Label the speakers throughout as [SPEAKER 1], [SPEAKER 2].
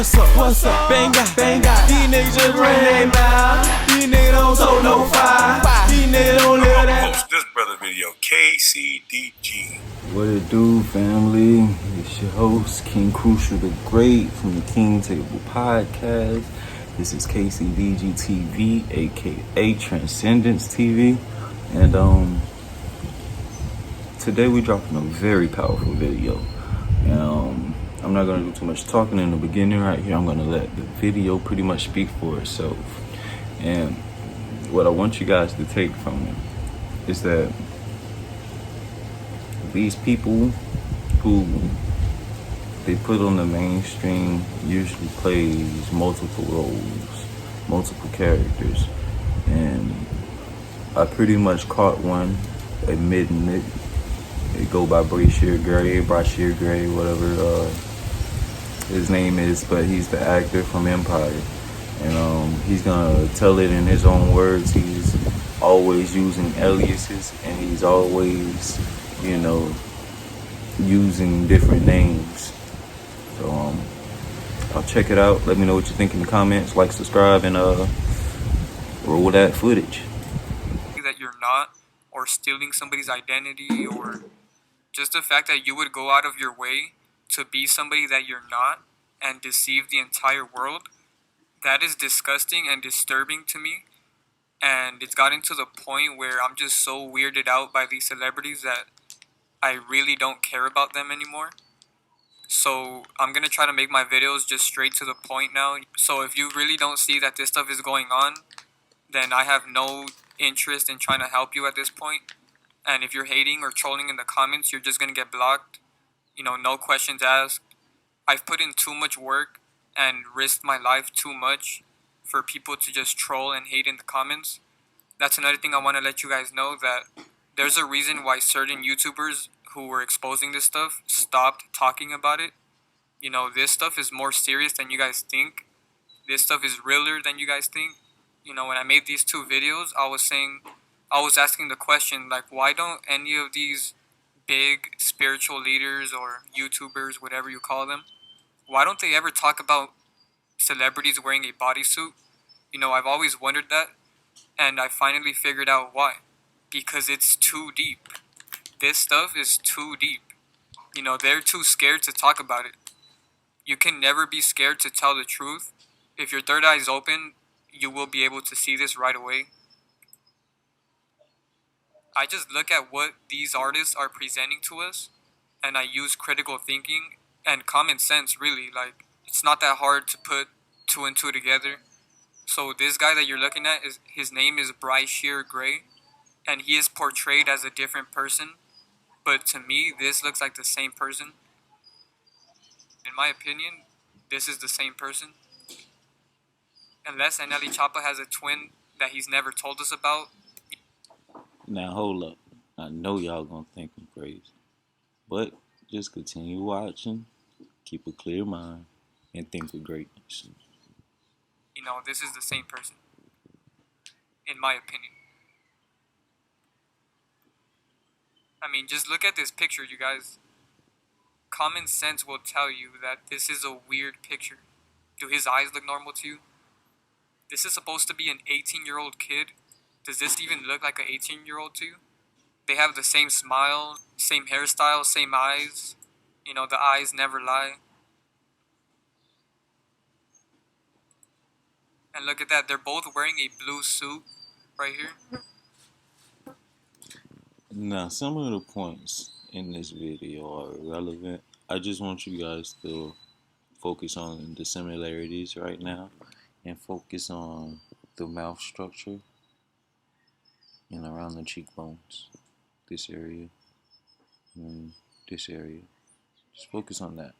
[SPEAKER 1] What's up? What's up? Bang out, bang out. These niggas just run their mouth. These niggas don't tote no fire. These niggas don't live that.
[SPEAKER 2] Post this brother video, KCDG.
[SPEAKER 3] What it do, family? It's your host, King Crucial the Great from the King Table Podcast. This is KCDG TV, aka Transcendence TV, and today we're dropping a very powerful video. I'm not gonna do too much talking in the beginning right here. I'm gonna let the video pretty much speak for itself. And what I want you guys to take from it is that these people who they put on the mainstream usually plays multiple roles, multiple characters, and I pretty much caught one admitting it. It go by Bryshere Gray, whatever his name is, but he's the actor from Empire, and he's gonna tell it in his own words. He's always using aliases, and he's always, using different names. So I'll check it out. Let me know what you think in the comments. Like, subscribe, and roll that footage.
[SPEAKER 4] That you're not, or stealing somebody's identity, or just the fact that you would go out of your way to be somebody that you're not and deceive the entire world, that is disgusting and disturbing to me. And it's gotten to the point where I'm just so weirded out by these celebrities that I really don't care about them anymore. So I'm going to try to make my videos just straight to the point now. So if you really don't see that this stuff is going on, then I have no interest in trying to help you at this point. And if you're hating or trolling in the comments, you're just going to get blocked. No questions asked. I've put in too much work and risked my life too much for people to just troll and hate in the comments. That's another thing I want to let you guys know, that there's a reason why certain YouTubers who were exposing this stuff stopped talking about it. This stuff is more serious than you guys think. This stuff is realer than you guys think. When I made these two videos, I was asking the question, like, why don't any of these big spiritual leaders or YouTubers, whatever you call them, why don't they ever talk about celebrities wearing a bodysuit? I've always wondered that, and I finally figured out why. Because it's too deep. This stuff is too deep. They're too scared to talk about it. You can never be scared to tell the truth. If your third eye is open, you will be able to see this right away. I just look at what these artists are presenting to us, and I use critical thinking and common sense, really. Like, it's not that hard to put two and two together. So this guy that you're looking at, his name is Bryshere Gray, and he is portrayed as a different person. But to me, this looks like the same person. In my opinion, this is the same person. Unless Anelli Chapa has a twin that he's never told us about.
[SPEAKER 3] Now hold up. I know y'all gonna think I'm crazy, but just continue watching, keep a clear mind, and think with greatness.
[SPEAKER 4] This is the same person. In my opinion. Just look at this picture, you guys. Common sense will tell you that this is a weird picture. Do his eyes look normal to you? This is supposed to be an 18-year-old kid. Does this even look like an 18-year-old to you? They have the same smile, same hairstyle, same eyes. The eyes never lie. And look at that, they're both wearing a blue suit right here.
[SPEAKER 3] Now, some of the points in this video are irrelevant. I just want you guys to focus on the similarities right now and focus on the mouth structure and around the cheekbones, this area and this area. Just focus on that.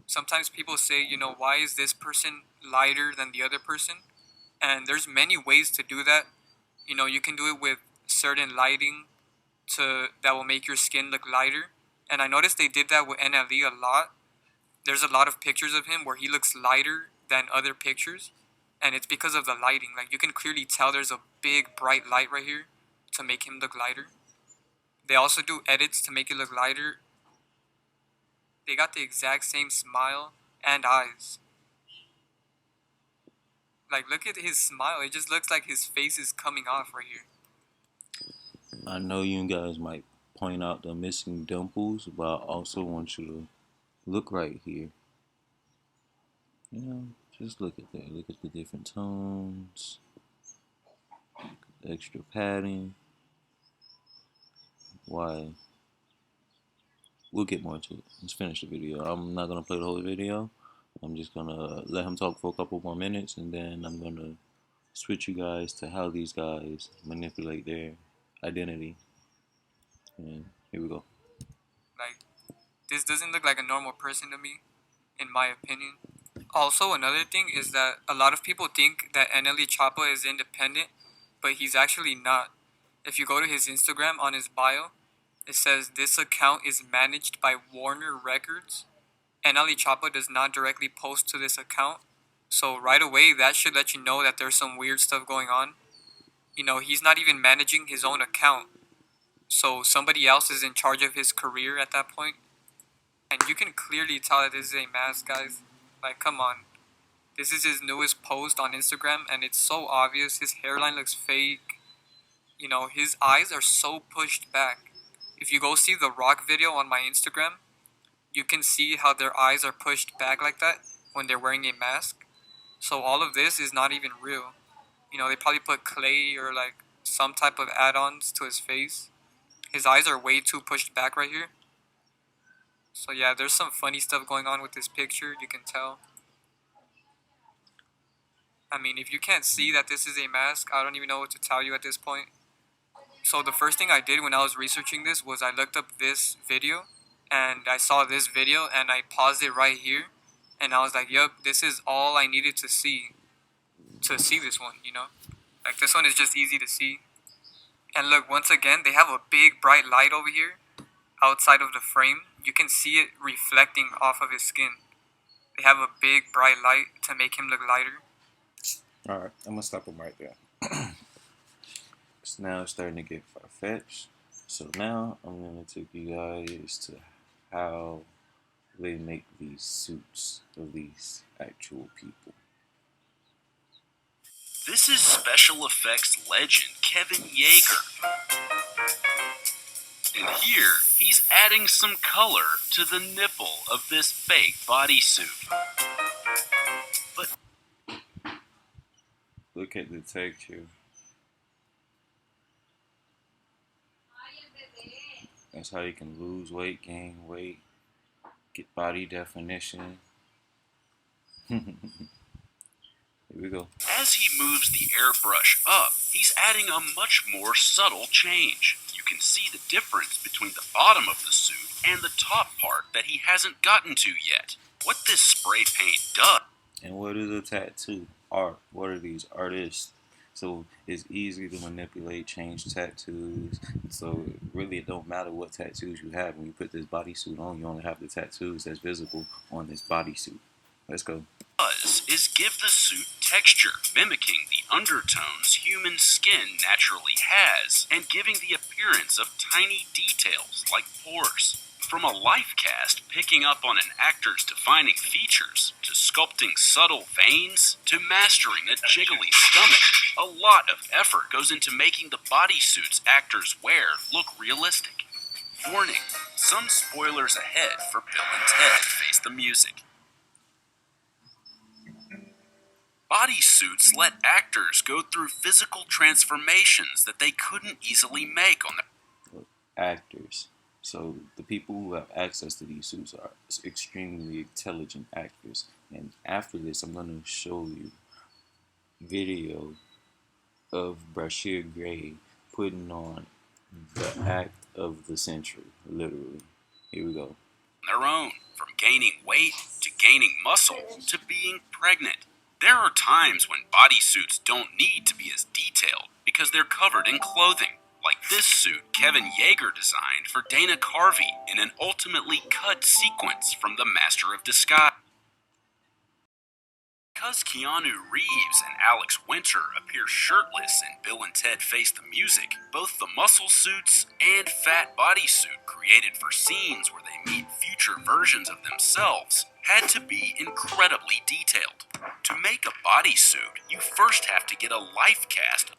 [SPEAKER 4] Sometimes people say, why is this person lighter than the other person? And there's many ways to do that. You can do it with certain lighting that will make your skin look lighter. And I noticed they did that with NLE a lot. There's a lot of pictures of him where he looks lighter than other pictures. And it's because of the lighting. Like, you can clearly tell there's a big bright light right here to make him look lighter. They also do edits to make it look lighter. They got the exact same smile and eyes. Like, look at his smile. It just looks like his face is coming off right here.
[SPEAKER 3] I know you guys might point out the missing dimples, but I also want you to look right here. You know, just look at that. Look at the different tones, the extra padding. Why? We'll get more to it. Let's finish the video. I'm not gonna play the whole video. I'm just gonna let him talk for a couple more minutes, and then I'm gonna switch you guys to how these guys manipulate their identity. And here we go.
[SPEAKER 4] Like, this doesn't look like a normal person to me, in my opinion. Also, another thing is that a lot of people think that NLE Choppa is independent, but he's actually not. If you go to his Instagram, on his bio, it says this account is managed by Warner Records. NLE Choppa does not directly post to this account. So right away, that should let you know that there's some weird stuff going on. You know, he's not even managing his own account. So somebody else is in charge of his career at that point. And you can clearly tell that this is a mask, guys. Like, come on. This is his newest post on Instagram, and it's so obvious. His hairline looks fake. You know, his eyes are so pushed back. If you go see the Rock video on my Instagram, you can see how their eyes are pushed back like that when they're wearing a mask. So all of this is not even real. You know, they probably put clay or like some type of add-ons to his face. His eyes are way too pushed back right here. So yeah, there's some funny stuff going on with this picture, you can tell. I mean, if you can't see that this is a mask, I don't even know what to tell you at this point. So the first thing I did when I was researching this was I looked up this video, and I saw this video, and I paused it right here, and I was like, yup, this is all I needed to see this one, you know? Like, this one is just easy to see. And look, once again, they have a big bright light over here outside of the frame. You can see it reflecting off of his skin. They have a big bright light to make him look lighter.
[SPEAKER 3] Alright, I'm gonna stop him right there. So now it's starting to get far-fetched. So now I'm gonna take you guys to how they make these suits of these actual people.
[SPEAKER 5] This is special effects legend Kevin Yeager. And here, he's adding some color to the nipple of this fake bodysuit. But
[SPEAKER 3] look at the texture. That's how you can lose weight, gain weight, get body definition. Here we go.
[SPEAKER 5] as he moves the airbrush up, he's adding a much more subtle change. You can see the difference between the bottom of the suit and the top part that he hasn't gotten to yet. What this spray paint does.
[SPEAKER 3] And what is a tattoo? Art. What are these artists? So it's easy to manipulate, change tattoos. So really it don't matter what tattoos you have. When you put this bodysuit on, you only have the tattoos that's visible on this bodysuit. Let's go.
[SPEAKER 5] Is give the suit texture, mimicking the undertones human skin naturally has, and giving the appearance of tiny details like pores. From a life cast picking up on an actor's defining features, to sculpting subtle veins, to mastering a jiggly stomach, a lot of effort goes into making the bodysuits actors wear look realistic. Warning, some spoilers ahead for Bill and Ted Face the Music. Bodysuits let actors go through physical transformations that they couldn't easily make on their
[SPEAKER 3] Actors. So the people who have access to these suits are extremely intelligent actors. And after this, I'm going to show you video of Bryshere Gray putting on the act of the century, literally. Here we go.
[SPEAKER 5] their own, from gaining weight to gaining muscle to being pregnant. There are times when bodysuits don't need to be as detailed because they're covered in clothing, like this suit Kevin Yeager designed for Dana Carvey in an ultimately cut sequence from The Master of Disguise. Because Keanu Reeves and Alex Winter appear shirtless in Bill and Ted Face the Music, both the muscle suits and fat bodysuit created for scenes where they meet future versions of themselves had to be incredibly detailed. To make a bodysuit, you first have to get a life cast.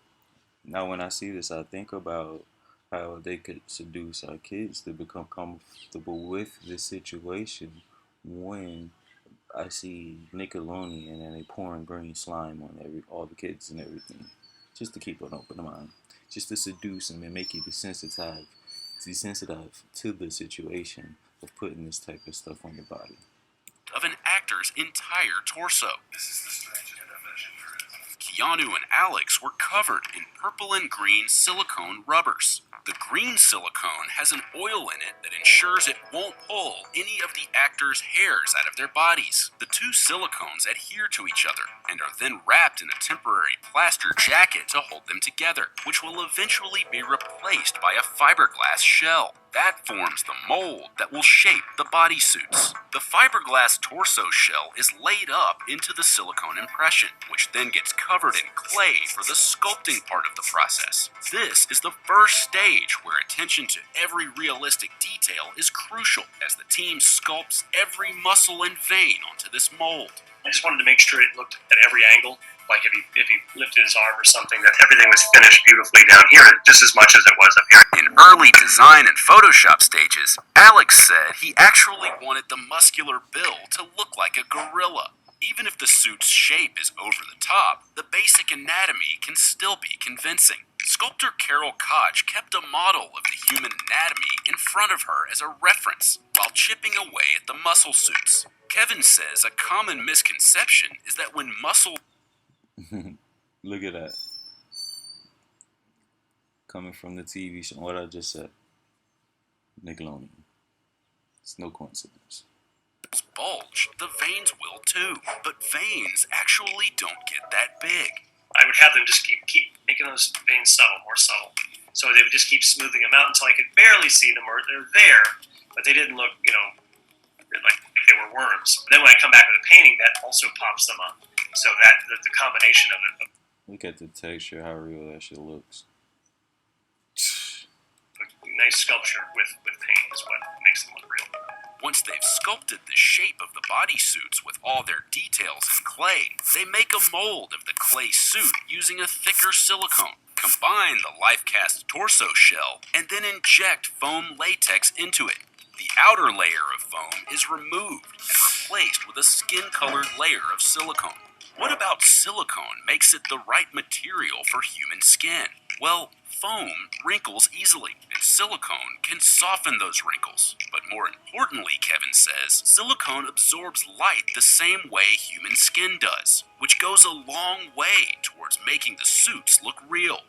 [SPEAKER 3] Now, when I see this, I think about how they could seduce our kids to become comfortable with this situation when I see Nickelodeon and they pouring green slime on all the kids and everything, just to keep an open mind, just to seduce them and make you desensitized to the situation of putting this type of stuff on your body.
[SPEAKER 5] Of an actor's entire torso. Keanu and Alex were covered in purple and green silicone rubbers. The green silicone has an oil in it that ensures it won't pull any of the actors' hairs out of their bodies. The two silicones adhere to each other and are then wrapped in a temporary plaster jacket to hold them together, which will eventually be replaced by a fiberglass shell. That forms the mold that will shape the bodysuits. The fiberglass torso shell is laid up into the silicone impression, which then gets covered in clay for the sculpting part of the process. This is the first stage where attention to every realistic detail is crucial as the team sculpts every muscle and vein onto this mold.
[SPEAKER 6] I just wanted to make sure it looked at every angle, like if he lifted his arm or something, that everything was finished beautifully down here, just as much as it was up here.
[SPEAKER 5] In early design and Photoshop stages, Alex said he actually wanted the muscular Bill to look like a gorilla. Even if the suit's shape is over the top, the basic anatomy can still be convincing. Sculptor Carol Koch kept a model of the human anatomy in front of her as a reference, while chipping away at the muscle suits. Kevin says a common misconception is that when muscle...
[SPEAKER 3] Look at that. Coming from the TV show, what I just said. Nickelodeon. It's no coincidence.
[SPEAKER 5] bulge, the veins will too. But veins actually don't get that big.
[SPEAKER 6] I would have them just keep making those veins subtle, more subtle. So they would just keep smoothing them out until I could barely see them, or they're there, but they didn't look, like they were worms. But then when I come back with a painting, that also pops them up. So that the combination of it.
[SPEAKER 3] Look at the texture, how real that shit looks.
[SPEAKER 6] A nice sculpture with paint is what makes them look real.
[SPEAKER 5] Once they've sculpted the shape of the bodysuits with all their details in clay, they make a mold of the clay suit using a thicker silicone, combine the life-cast torso shell, and then inject foam latex into it. The outer layer of foam is removed and replaced with a skin-colored layer of silicone. What about silicone makes it the right material for human skin? Well, foam wrinkles easily, and silicone can soften those wrinkles. But more importantly, Kevin says, silicone absorbs light the same way human skin does, which goes a long way towards making the suits look real.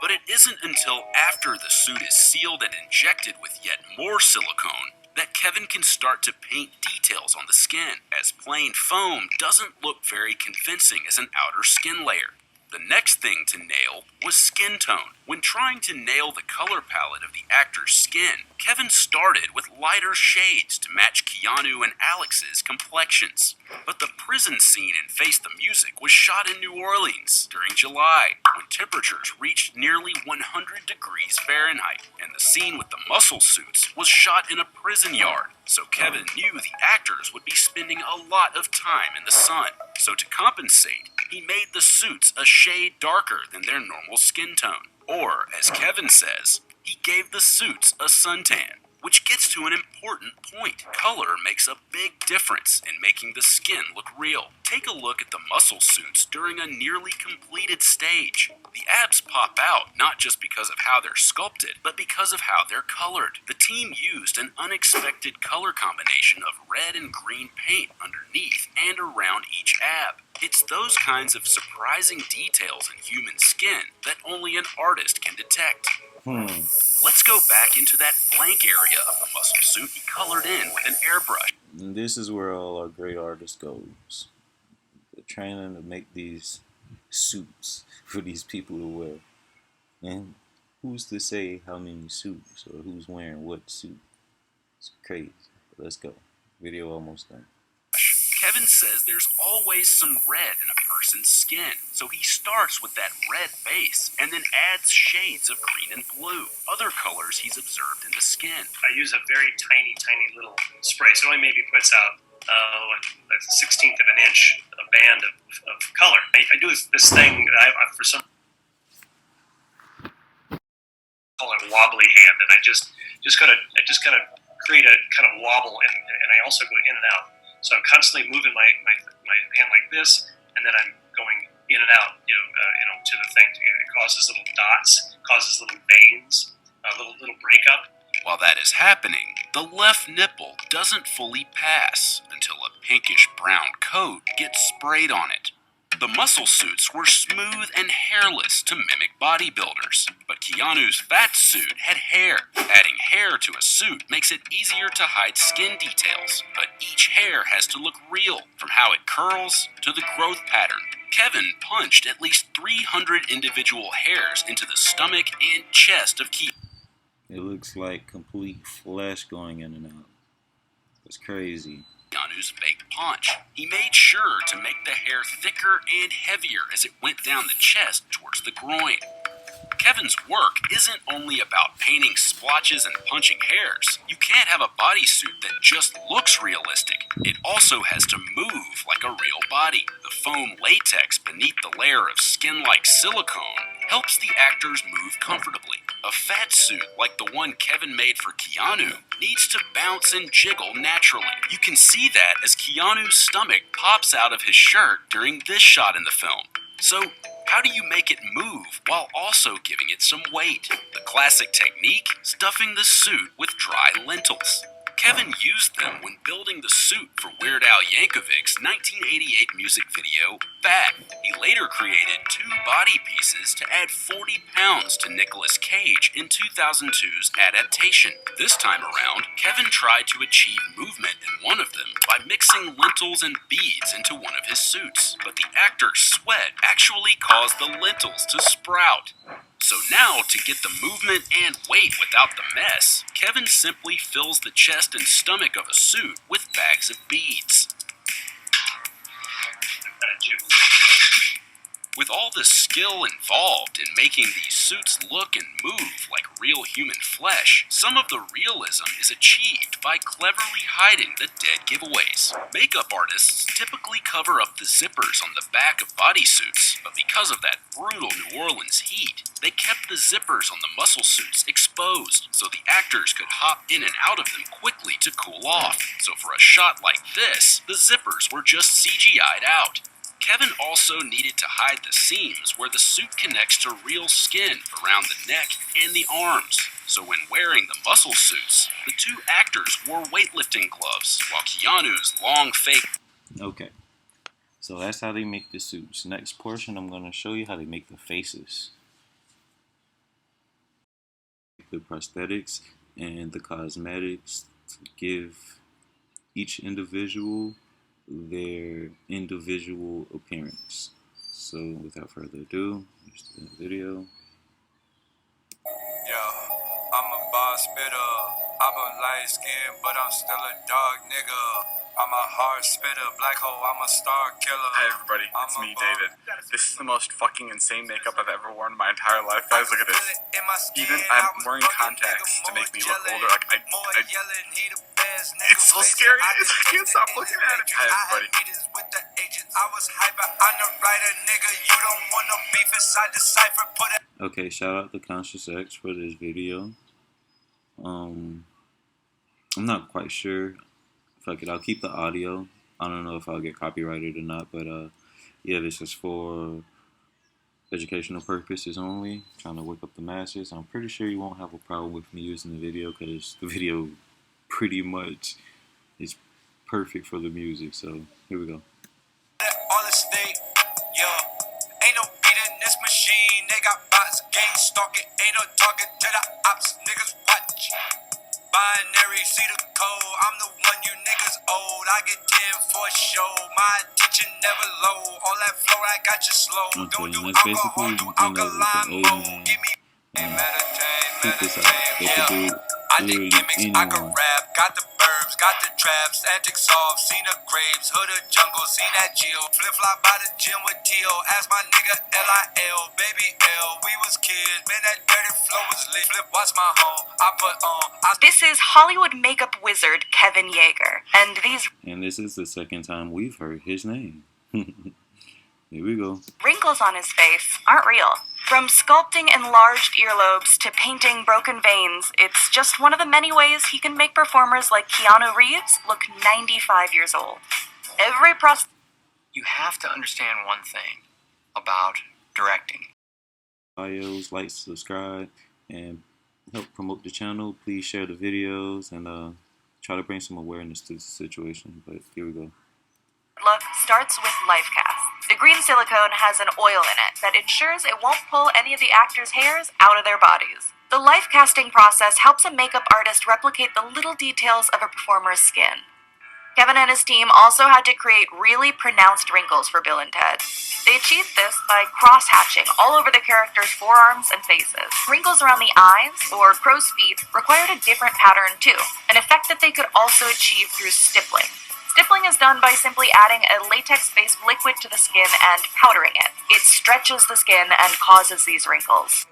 [SPEAKER 5] But it isn't until after the suit is sealed and injected with yet more silicone that Kevin can start to paint details on the skin, as plain foam doesn't look very convincing as an outer skin layer. The next thing to nail was skin tone. When trying to nail the color palette of the actor's skin, Kevin started with lighter shades to match Keanu and Alex's complexions. But the prison scene in Face the Music was shot in New Orleans during July, when temperatures reached nearly 100 degrees Fahrenheit, and the scene with the muscle suits was shot in a prison yard. So Kevin knew the actors would be spending a lot of time in the sun. So to compensate, he made the suits a shade darker than their normal skin tone. Or, as Kevin says, he gave the suits a suntan. Which gets to an important point. Color makes a big difference in making the skin look real. Take a look at the muscle suits during a nearly completed stage. The abs pop out not just because of how they're sculpted, but because of how they're colored. The team used an unexpected color combination of red and green paint underneath and around each ab. It's those kinds of surprising details in human skin that only an artist can detect. Let's go back into that blank area of the muscle suit he colored in with an airbrush.
[SPEAKER 3] And this is where all our great artists goes. They're training to make these suits for these people to wear. And who's to say how many suits or who's wearing what suit? It's crazy. But let's go. Video almost done.
[SPEAKER 5] Kevin says there's always some red in a person's skin, so he starts with that red base and then adds shades of green and blue, other colors he's observed in the skin.
[SPEAKER 6] I use a very tiny little spray, so it only maybe puts out a 1/16 of an inch, a band of color. I do this thing that I for some call it wobbly hand, and I just kind of create a kind of wobble, and I also go in and out. So I'm constantly moving my hand like this, and then I'm going in and out, to the thing. It causes little dots, causes little veins, a little breakup.
[SPEAKER 5] While that is happening, the left nipple doesn't fully pass until a pinkish-brown coat gets sprayed on it. The muscle suits were smooth and hairless to mimic bodybuilders, but Keanu's fat suit had hair. Adding hair to a suit makes it easier to hide skin details, but each hair has to look real, from how it curls to the growth pattern. Kevin punched at least 300 individual hairs into the stomach and chest of Keanu.
[SPEAKER 3] It looks like complete flesh going in and out. It's crazy.
[SPEAKER 5] Keanu's fake punch. He made sure to make the hair thicker and heavier as it went down the chest towards the groin. Kevin's work isn't only about painting splotches and punching hairs. You can't have a bodysuit that just looks realistic. It also has to move like a real body. The foam latex beneath the layer of skin-like silicone helps the actors move comfortably. A fat suit like the one Kevin made for Keanu needs to bounce and jiggle naturally. You can see that as Keanu's stomach pops out of his shirt during this shot in the film. So, how do you make it move while also giving it some weight? The classic technique? Stuffing the suit with dry lentils. Kevin used them when building the suit for Weird Al Yankovic's 1988 music video, Fat. He later created 2 body pieces to add 40 pounds to Nicolas Cage in 2002's adaptation. This time around, Kevin tried to achieve movement in one of them by mixing lentils and beads into one of his suits, but the actor's sweat actually caused the lentils to sprout. So now, to get the movement and weight without the mess, Kevin simply fills the chest and stomach of a suit with bags of beads. With all the skill involved in making these suits look and move like real human flesh, some of the realism is achieved by cleverly hiding the dead giveaways. Makeup artists typically cover up the zippers on the back of bodysuits, but because of that brutal New Orleans heat, they kept the zippers on the muscle suits exposed so the actors could hop in and out of them quickly to cool off. So for a shot like this, the zippers were just CGI'd out. Kevin also needed to hide the seams where the suit connects to real skin around the neck and the arms. So when wearing the muscle suits, the 2 actors wore weightlifting gloves, while Keanu's long fake...
[SPEAKER 3] Okay, so that's how they make the suits. Next portion, I'm going to show you how they make the faces. The prosthetics and the cosmetics to give each individual their individual appearance. So without further ado, here's the video.
[SPEAKER 1] Yeah, I'm a boss spitter. I'm a light skin, but I'm still a dog nigga. I'm a hard spitter, black hole, I'm a star killer.
[SPEAKER 7] Hi everybody, it's me, David. This is the most fucking insane makeup I've ever worn in my entire life. Guys, look at this. Even I'm wearing contacts to make me look older. Like, it's so scary. I can't stop looking at it. Hi everybody.
[SPEAKER 3] Okay, shout out to Conscious X for this video. I'm not quite sure. Fuck it, I'll keep the audio. I don't know if I'll get copyrighted or not, but yeah, this is for educational purposes only. Trying to wake up the masses. I'm pretty sure you won't have a problem with me using the video because the video pretty much is perfect for the music. So here we go.
[SPEAKER 1] All the state, yo, ain't no beating this machine. They got bots, gang stalking, ain't no talking to the ops. Niggas watch. Binary, see the code. I'm the one you niggas old. I get 10 for show. My attention never low. All that flow, I got you slow.
[SPEAKER 3] Okay,
[SPEAKER 1] Don't do
[SPEAKER 3] and that's
[SPEAKER 1] alcohol,
[SPEAKER 3] basically,
[SPEAKER 1] do
[SPEAKER 3] the
[SPEAKER 1] alkaline
[SPEAKER 3] old
[SPEAKER 1] mode.
[SPEAKER 3] man.
[SPEAKER 1] Give me
[SPEAKER 3] Check this out. They could do
[SPEAKER 1] I did
[SPEAKER 3] literally
[SPEAKER 1] gimmicks, I could
[SPEAKER 3] anyone.
[SPEAKER 1] rap. Got the burbs, got the traps, antics off. Seen the graves, hood of jungle, seen that Jill. Flip flop by the gym with T.O. Ask my nigga L.I.L. Baby L, we was kids. Man, that dirty flow was lit. Flip, watch my home. I put on.
[SPEAKER 8] This is Hollywood makeup wizard Kevin Yeager, and these
[SPEAKER 3] And this is the second time we've heard his name. Here we go.
[SPEAKER 8] wrinkles on his face aren't real. From sculpting enlarged earlobes to painting broken veins, it's just one of the many ways he can make performers like Keanu Reeves look 95 years old.
[SPEAKER 9] You have to understand one thing about directing.
[SPEAKER 3] Bios, like, subscribe, and help promote the channel. Please share the videos and try to bring some awareness to the situation. But here we go.
[SPEAKER 8] Look starts with LifeCast. The green silicone has an oil in it that ensures it won't pull any of the actors' hairs out of their bodies. The life casting process helps a makeup artist replicate the little details of a performer's skin. Kevin and his team also had to create really pronounced wrinkles for Bill and Ted. They achieved this by cross-hatching all over the characters' forearms and faces. Wrinkles around the eyes, or crow's feet, required a different pattern too, an effect that they could also achieve through stippling. Stippling is done by simply adding a latex-based liquid to the skin and powdering it. It stretches the skin and causes these wrinkles.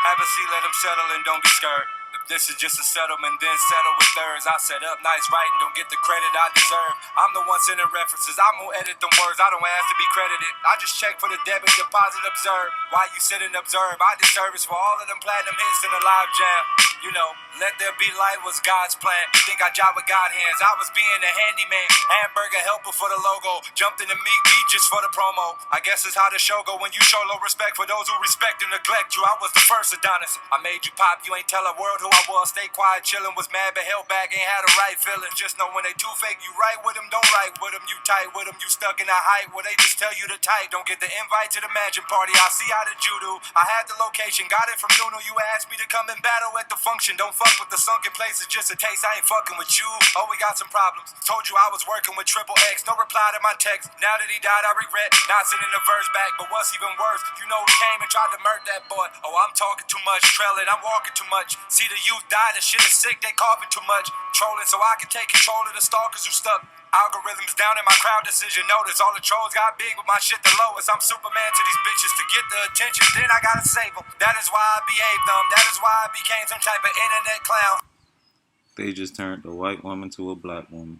[SPEAKER 1] Have a seat, let them settle and don't be scared. If this is just a settlement, then settle with theirs. I set up nice writing, don't get the credit I deserve. I'm the one sending references, I'm gonna edit them words. I don't ask to be credited, I just check for the debit, deposit, observe. Why you sit and observe? I did service for all of them platinum hits in the live jam. You know, let there be light was God's plan. You think I job with God hands? I was being a handyman, hamburger helper for the logo. Jumped in the meat beat just for the promo. I guess it's how the show go when you show low respect for those who respect and neglect you. I was the first Adonis. I made you pop, you ain't tell a world who I was. Stay quiet, chillin', was mad but held back, ain't had a right feeling. Just know when they too fake, you right with them, don't right with them. You tight with them, you stuck in that height where they just tell you to type. Don't get the invite to the mansion party, I see how the judo. I had the location, got it from Nuno. You asked me to come and battle at the function. Don't fuck with the sunken place, it's just a taste. I ain't fucking with you. Oh, we got some problems. Told you I was working with Triple X. No reply to my text. Now that he died, I regret not sending the verse back. But what's even worse, you know he came and tried to murder that boy. Oh, I'm talking too much, trailing, I'm walking too much. See the youth die, the shit is sick, they coughing too much. Trolling so I can take control of the stalkers who stuck. Algorithms down in my crowd decision notice. All the trolls got big, but my shit the lowest. I'm Superman to these bitches to get the attention. Then I gotta save them. That is why I behave them. That is why I became some type of internet clown.
[SPEAKER 3] They just turned a white woman to a black woman.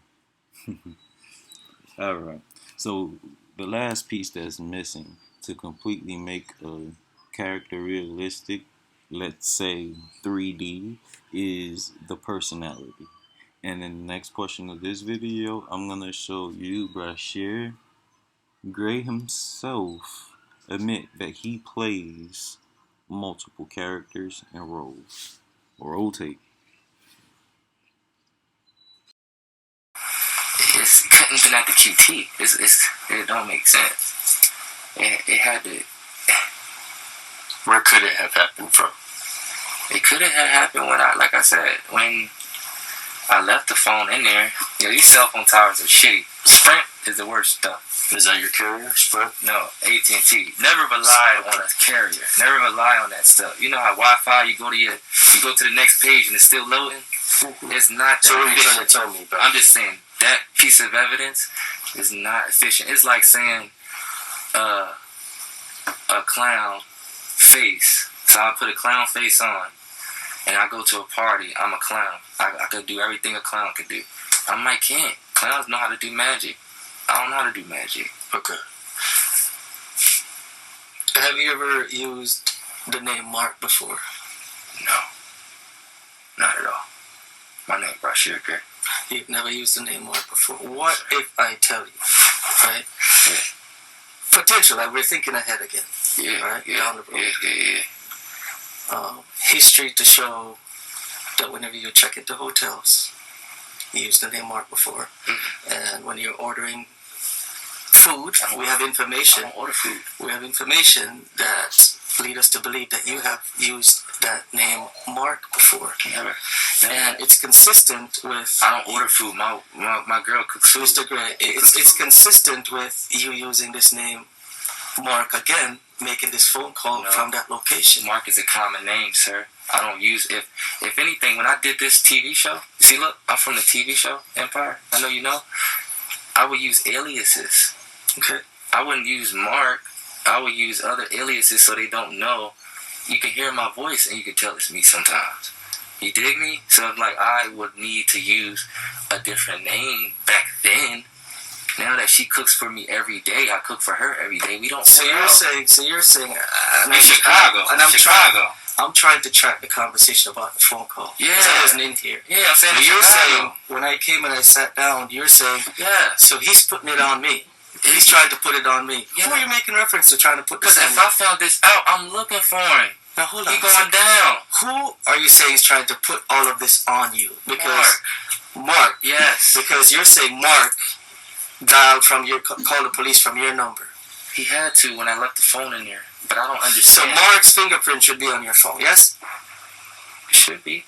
[SPEAKER 3] Alright. So the last piece that's missing to completely make a character realistic, let's say 3D, is the personality. And in the next portion of this video, I'm going to show you Bryshere Gray himself admit that he plays multiple characters and roles. Roll tape.
[SPEAKER 9] It couldn't have been at the QT. It don't make sense. It had to.
[SPEAKER 7] Where could it have happened from?
[SPEAKER 9] It could have happened when when I left the phone in there. You know, these cell phone towers are shitty. Sprint is the worst stuff.
[SPEAKER 7] Is that your carrier, Sprint?
[SPEAKER 9] No, AT&T. Never rely on a carrier. Never rely on that stuff. You know how Wi-Fi, you go to the next page and it's still loading? It's not that
[SPEAKER 7] So what are you
[SPEAKER 9] efficient.
[SPEAKER 7] trying to tell me about?
[SPEAKER 9] I'm just saying, that piece of evidence is not efficient. It's like saying a clown face. So I put a clown face on and I go to a party, I'm a clown. I could do everything a clown could do. I can't. Clowns know how to do magic. I don't know how to do magic.
[SPEAKER 7] Okay. Have you ever used the name Mark before?
[SPEAKER 9] No. Not at all. My name is Bryshere Gray.
[SPEAKER 7] You've never used the name Mark before. What if I tell you, right?
[SPEAKER 9] Yeah.
[SPEAKER 7] Potential, like we're thinking ahead again.
[SPEAKER 9] Yeah.
[SPEAKER 7] Right?
[SPEAKER 9] Yeah.
[SPEAKER 7] Down the road.
[SPEAKER 9] Yeah.
[SPEAKER 7] History to show that whenever you check into hotels, you use the name Mark before.
[SPEAKER 9] Mm-hmm.
[SPEAKER 7] And when you're ordering food, we have information.
[SPEAKER 9] I don't order food.
[SPEAKER 7] We have information that lead us to believe that you have used that name Mark before.
[SPEAKER 9] Never.
[SPEAKER 7] And it's consistent with...
[SPEAKER 9] I don't order food. My girl cooks food.
[SPEAKER 7] Mr. Gray, it's consistent with you using this name Mark again
[SPEAKER 10] making this phone call from that location.
[SPEAKER 9] Mark is a common name, sir. I don't use if anything. When I did this TV show, see, look, I'm from the TV show Empire. I know you know. I would use aliases.
[SPEAKER 10] Okay.
[SPEAKER 9] I wouldn't use Mark. I would use other aliases so they don't know. You can hear my voice and you can tell it's me sometimes. You dig me? So like I would need to use a different name back then. Now that she cooks for me every day, I cook for her every day. We don't.
[SPEAKER 10] So you're saying.
[SPEAKER 9] I'm in Chicago.
[SPEAKER 10] And I'm trying to track the conversation about the phone call.
[SPEAKER 9] Yeah.
[SPEAKER 10] Because I wasn't in here.
[SPEAKER 9] Yeah, I'm saying.
[SPEAKER 10] But you're saying when I came and I sat down, you're saying,
[SPEAKER 9] yeah.
[SPEAKER 10] So he's putting it on me. He's trying to put it on me.
[SPEAKER 9] Yeah.
[SPEAKER 10] Who are you making reference to trying to put this on me?
[SPEAKER 9] Because if I found this out, I'm looking for him.
[SPEAKER 10] Now hold on.
[SPEAKER 9] He going down.
[SPEAKER 10] Who are you saying is trying to put all of this on you? Because Mark.
[SPEAKER 9] Yes.
[SPEAKER 10] Because you're saying Mark dialed from your call the police from your number.
[SPEAKER 9] He had to when I left the phone in there, but I don't understand.
[SPEAKER 10] So Mark's fingerprint should be on your phone. Yes.
[SPEAKER 9] It should be.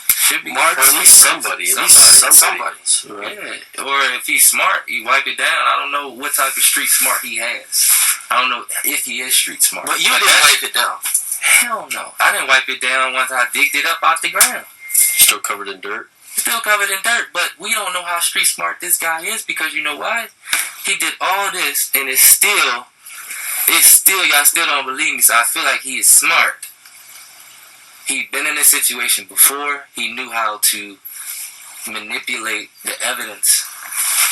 [SPEAKER 9] Should be.
[SPEAKER 10] Mark,
[SPEAKER 7] at least somebody.
[SPEAKER 10] Somebody.
[SPEAKER 9] Right. Yeah. Or if he's smart, he wipe it down. I don't know what type of street smart he has. I don't know if he is street smart.
[SPEAKER 10] But you didn't wipe it down.
[SPEAKER 9] Hell no. I didn't wipe it down once I digged it up out the ground.
[SPEAKER 7] Still covered in dirt?
[SPEAKER 9] Still covered in dirt. But we don't know how street smart this guy is because you know why? He did all this and it's still, y'all still don't believe me. So I feel like he is smart. He'd been in this situation before. He knew how to manipulate the evidence.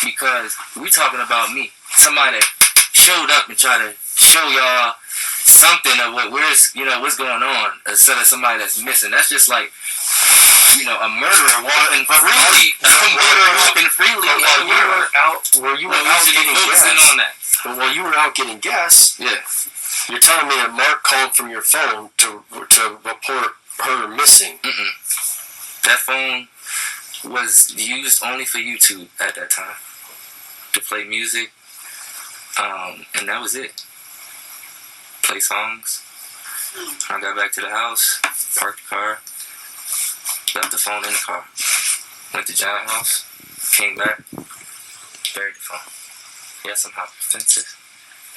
[SPEAKER 9] Because we talking about me. Somebody that showed up and tried to show y'all something of what's going on instead of somebody that's missing. That's just like, a murderer walking freely.
[SPEAKER 7] Were you out getting gas?
[SPEAKER 9] On that.
[SPEAKER 7] But while you were out getting gas,
[SPEAKER 9] yeah,
[SPEAKER 7] you're telling me that Mark called from your phone to report her missing.
[SPEAKER 9] That phone was used only for YouTube at that time to play music, and that was it. Play songs. I got back to the house, parked the car, left the phone in the car, went to John's house, came back, buried the phone. Yeah, somehow expensive.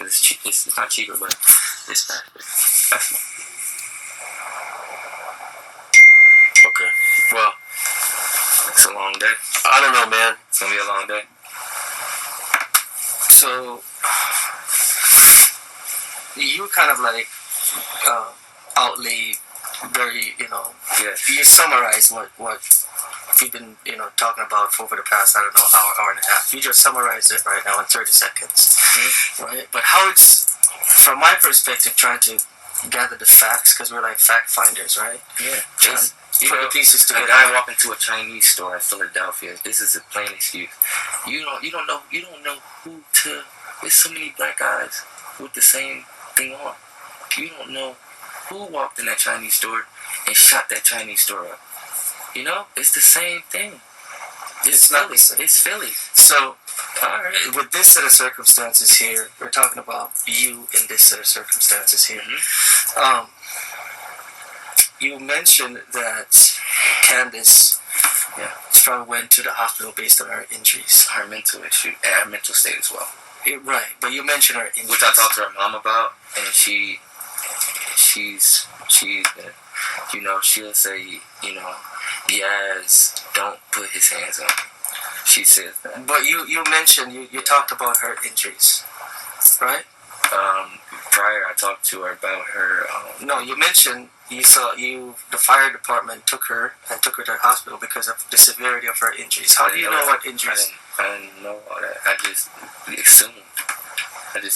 [SPEAKER 9] It's cheap. It's not cheaper, but it's bad.
[SPEAKER 7] Okay. Well,
[SPEAKER 9] it's a long day.
[SPEAKER 7] I don't know, man.
[SPEAKER 9] It's gonna be a long day.
[SPEAKER 10] So you kind of like outlay very, you summarize what you've been, talking about for over the past, hour and a half. You just summarize it right now in 30 seconds, right? But how it's, from my perspective, trying to gather the facts, because we're like fact finders, right?
[SPEAKER 9] Yeah.
[SPEAKER 10] Put the pieces together.
[SPEAKER 9] A guy walking to a Chinese store in Philadelphia. This is a plain excuse. You don't know who to. There's so many black guys with the same thing on. You don't know who walked in that Chinese store and shot that Chinese store up. It's the same thing. It's
[SPEAKER 10] not the same.
[SPEAKER 9] It's Philly.
[SPEAKER 10] So, with this set of circumstances here, we're talking about you in this set of circumstances here. You mentioned that Candace probably went to the hospital based on her injuries.
[SPEAKER 9] Her mental issue, and her mental state as well.
[SPEAKER 10] Right, but you mentioned her injuries.
[SPEAKER 9] Which I talked to her mom about, and she's she'll say, Yaz, don't put his hands on me. She says that.
[SPEAKER 10] But you mentioned, you talked about her injuries, right?
[SPEAKER 9] Prior, I talked to her about her.
[SPEAKER 10] No, you mentioned the fire department took her to the hospital because of the severity of her injuries. How do you know what injuries?
[SPEAKER 9] I didn't know all that. I just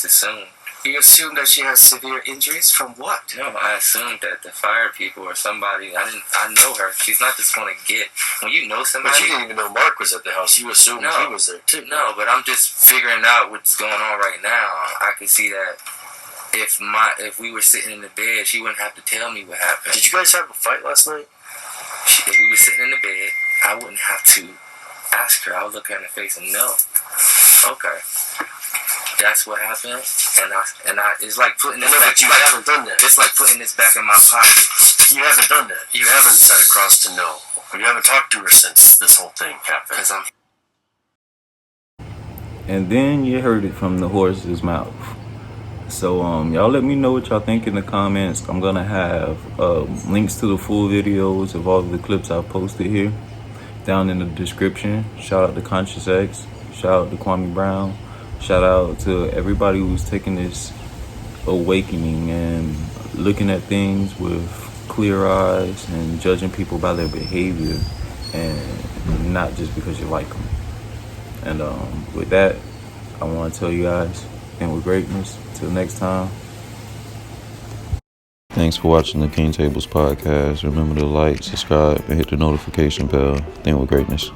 [SPEAKER 9] assumed.
[SPEAKER 10] You assume that she has severe injuries from what?
[SPEAKER 9] No, I assumed that the fire people or somebody. I know her. She's not just going to get when you know somebody.
[SPEAKER 7] But you didn't even know Mark was at the house. You assumed he was there too.
[SPEAKER 9] No, but I'm just figuring out what's going on right now. I can see that if we were sitting in the bed, she wouldn't have to tell me what happened.
[SPEAKER 7] Did you guys have a fight last night?
[SPEAKER 9] If we were sitting in the bed, I wouldn't have to ask her. I would look her in the face and know. Okay. That's what happened, and I it's like putting this back.
[SPEAKER 7] You haven't done that.
[SPEAKER 9] It's like putting this back in my pocket.
[SPEAKER 7] You haven't done that. You haven't sat across to know. You haven't talked to her since this whole thing happened.
[SPEAKER 3] And then you heard it from the horse's mouth. So y'all let me know what y'all think in the comments. I'm gonna have links to the full videos of all of the clips I've posted here down in the description. Shout out to Conscious X, shout out to Kwame Brown, shout out to everybody who's taking this awakening and looking at things with clear eyes and judging people by their behavior and not just because you like them. And with that, I want to tell you guys, and with greatness, till next time. Thanks for watching the King Tables podcast. Remember to like, subscribe, and hit the notification bell. Think with greatness.